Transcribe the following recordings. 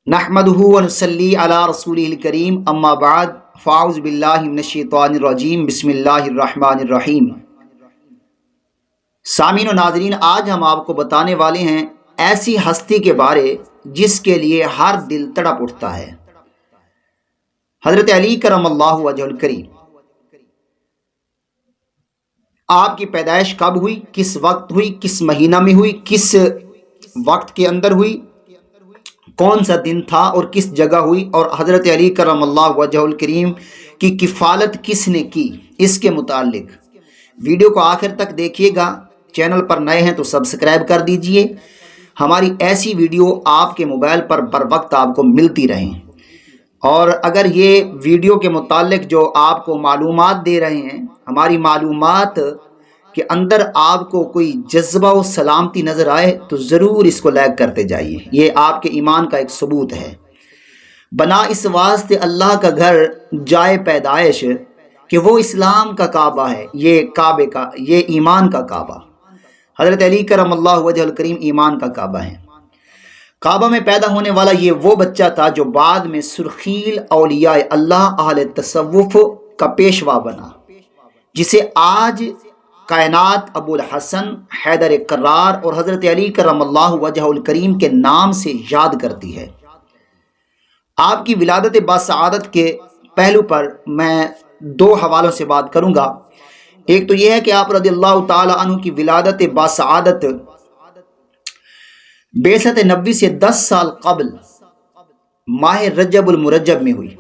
नहमदुहु व नुसल्ली अला रसूलिल करीम अम्मा बाद फ़ाउज़ु बिल्लाहि मिनश्शैतानिर रजीम बिस्मिल्लाहिर रहमानिर रहीम। सामीन व नाज़रीन, आज हम आपको बताने वाले हैं ऐसी हस्ती के बारे जिसके लिए हर दिल तड़प उठता है। हज़रत अली करमल्लाहु वजहुल करीम। आपकी पैदाइश कब हुई, किस वक्त हुई, किस महीना में हुई, किस वक्त के अंदर हुई, कौन सा दिन था और किस जगह हुई, और हज़रत अली करमल्लाहु वजहुल करीम की किफ़ालत किसने की, इसके मुतालिक वीडियो को आखिर तक देखिएगा। चैनल पर नए हैं तो सब्सक्राइब कर दीजिए। हमारी ऐसी वीडियो आपके मोबाइल पर बर वक्त आपको मिलती रहें। और अगर ये वीडियो के मुतालिक जो आपको मालूमात दे रहे हैं, हमारी मालूमात के अंदर आपको कोई जज्बा व सलामती नज़र आए तो ज़रूर इसको लाइक करते जाइए। ये आपके ईमान का एक सबूत है। बना इस वास्ते अल्लाह का घर जाए पैदाइश कि वो इस्लाम का काबा है, ये काबे का, ये ईमान का काबा। हज़रत अली करमल्लाहु वजहुल करीम ईमान का काबा है। काबा में पैदा होने वाला ये वो बच्चा था जो बाद में सुर्खील औलिया अल्लाह अहले तसव्वुफ का पेशवा बना, जिसे आज कायनात अबुल हसन, हैदर करार और हज़रत अली करमल्लाहु वजहुल करीम के नाम से याद करती है। आपकी विलादत बासआदत के पहलू पर मैं दो हवालों से बात करूंगा। एक तो यह है कि आप रज़ियल्लाहु ताला अन्हु की विलादत बासआदत बेसत नबी से 10 साल कबल माह रजबुल मुरज्जब में हुई,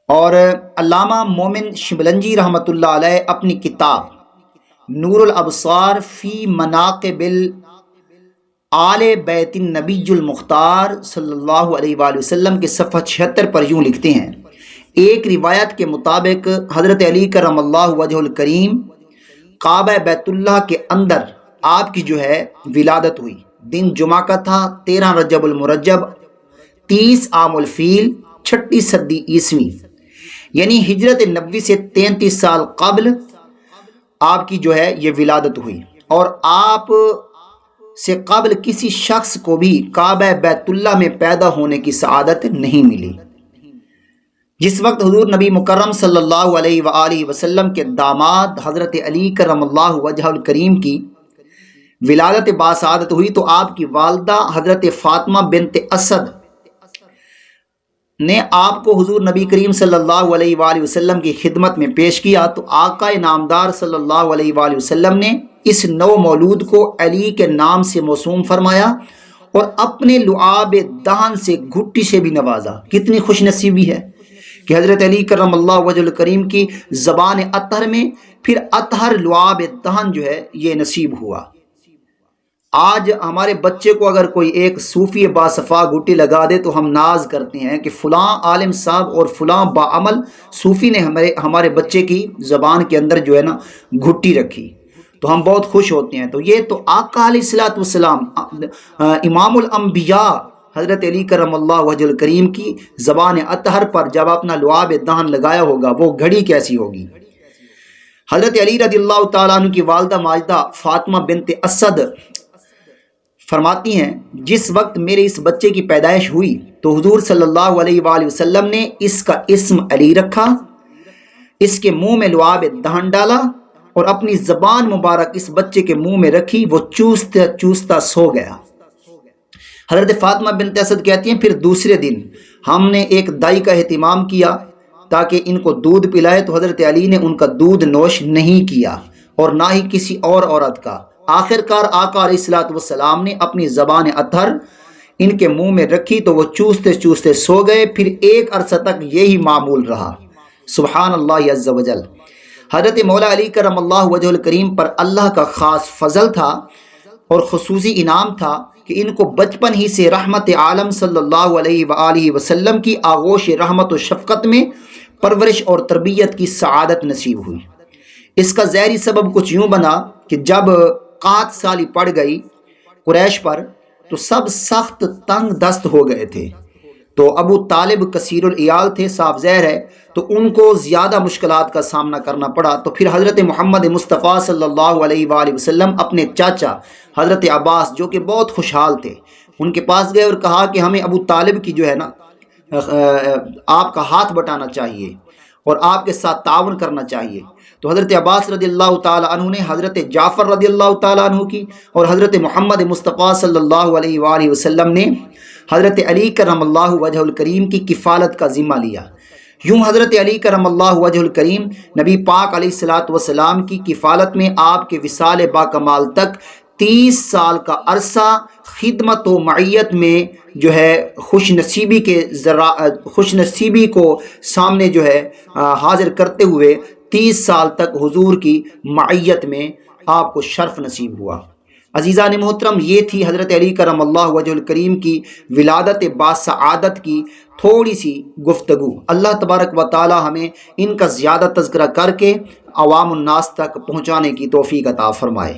और अल्लामा मोमिन शिबलंजी रहमतुल्लाह अलैह अपनी किताब नूरुल अबसार फ़ी मनाक़िबिल आले बैतिन नबीयुल मुख्तार सल्लल्लाहु अलैहि वसल्लम के सफ़हा 76 पर यूँ लिखते हैं। एक रिवायत के मुताबिक हज़रत अली करमल्लाहु वजहुल करीम काबा बैतुल्लाह के अंदर आपकी जो है विलादत हुई। दिन जुमा का था, 13 रजबुल मुरज्जब 30 आमुल फील 6 सदी ईस्वी, यानी हिजरत नबी से 33 साल कबल आपकी जो है ये विलादत हुई। और आप से कबल किसी शख्स को भी काबा बैतुल्लाह में पैदा होने की सआदत नहीं मिली। जिस वक्त हुजूर नबी मुकर्रम सल्लल्लाहु अलैहि वसल्लम के दामाद हज़रत अली करमल्लाहु वजहुल करीम की विलादत बासआदत हुई तो आपकी वालदा हज़रत फ़ातिमा बिन्त असद ने आपको हुजूर नबी करीम सल्लल्लाहु अलैहि वसल्लम की खिदमत में पेश किया। तो आका नामदार सल्लल्लाहु अलैहि वसल्लम ने इस नौ मौलूद को अली के नाम से मौसूम फरमाया और अपने लुआब दहन से घुट्टी से भी नवाजा। कितनी खुशनसीबी है कि हज़रत अली करमल्लाहु वजहुल करीम की ज़बान अतहर में फिर अतहर लुआब दहन जो है ये नसीब हुआ। आज हमारे बच्चे को अगर कोई एक सूफ़ी बासफ़ा घुट्टी लगा दे तो हम नाज करते हैं कि फ़लाँ आलिम साहब और फ़लाँ बाअमल सूफ़ी ने हमारे बच्चे की ज़बान के अंदर जो है ना घुट्टी रखी, तो हम बहुत खुश होते हैं। तो ये तो आका अलैहिस्सलातु वस्सलाम इमामुल अंबिया हज़रत अली करमल्लाहु वजहुल करीम की ज़बान अतहर पर जब अपना लुआब दहन लगाया होगा वो घड़ी कैसी होगी। हज़रत अली रज़ियल्लाहु ताला अन्हु की वालदा माजिदा फ़ातिमा बिन्त असद फरमाती हैं, जिस वक्त मेरे इस बच्चे की पैदाइश हुई तो हुजूर सल्लल्लाहु अलैहि वसल्लम ने इसका इस्म अली रखा, इसके मुंह में लुआब दहन डाला और अपनी ज़बान मुबारक इस बच्चे के मुंह में रखी। वो चूसता चूसता सो गया। हज़रत फ़ातिमा बिन्त असद कहती हैं, फिर दूसरे दिन हमने एक दाई का एहतिमाम किया ताकि इनको दूध पिलाए, तो हज़रत अली ने उनका दूध नोश नहीं किया और ना ही किसी और औरत का। आखिरकार आका अलैहिस्सलातु वस्सलाम ने अपनी ज़बान अतहर इनके मुंह में रखी तो वो चूसते चूसते सो गए। फिर एक अरसा तक यही मामूल रहा। सुभान अल्लाह अज़्ज़ वजल। हज़रत मौला अली करमल्लाहु वजहुल करीम पर अल्लाह का ख़ास फजल था और खुसूसी इनाम था कि इनको बचपन ही से रहमत आलम सल्लल्लाहु अलैहि वसल्लम की आगोश रहमत व शफ़क़त में परवरिश और तरबियत की सआदत नसीब हुई। इसका ज़ाहिरी सबब कुछ यूँ बना कि जब कात साली पड़ गई कुरैश पर तो सब सख्त तंग दस्त हो गए थे। तो अबू तालिब कसीरुल इयाल थे, साफ ज़हर है, तो उनको ज़्यादा मुश्किलात का सामना करना पड़ा। तो फिर हज़रत मोहम्मद मुस्तफ़ा सल्लल्लाहु अलैहि वसल्लम अपने चाचा हज़रत अब्बास जो कि बहुत खुशहाल थे, ان کے پاس گئے اور کہا کہ ہمیں ابو طالب کی جو ہے نا آپ کا ہاتھ بٹانا چاہیے اور آپ کے ساتھ تعاون کرنا چاہیے۔ تو حضرت عباس رضی اللہ تعالی عنہ نے حضرت جعفر رضی اللہ تعالی عنہ کی اور حضرت محمد مصطفیٰ صلی اللہ علیہ وآلہ وسلم نے حضرت علی کرم اللہ وجہ الکریم کی کفالت کا ذمہ لیا۔ یوں حضرت علی کرم اللہ وجہ الکریم نبی پاک علیہ الصلاۃ والسلام کی کفالت میں آپ کے وصال با کمال تک 30 سال کا عرصہ خدمت و معیت میں جو ہے خوش نصیبی کو سامنے جو ہے حاضر کرتے ہوئے 30 سال تک حضور کی معیت میں آپ کو شرف نصیب ہوا۔ عزیزان محترم، یہ تھی حضرت علی کرم اللہ وجہ الکریم کی ولادت باسعادت کی تھوڑی سی گفتگو۔ اللہ تبارک و تعالی ہمیں ان کا زیادہ تذکرہ کر کے عوام الناس تک پہنچانے کی توفیق عطا فرمائے۔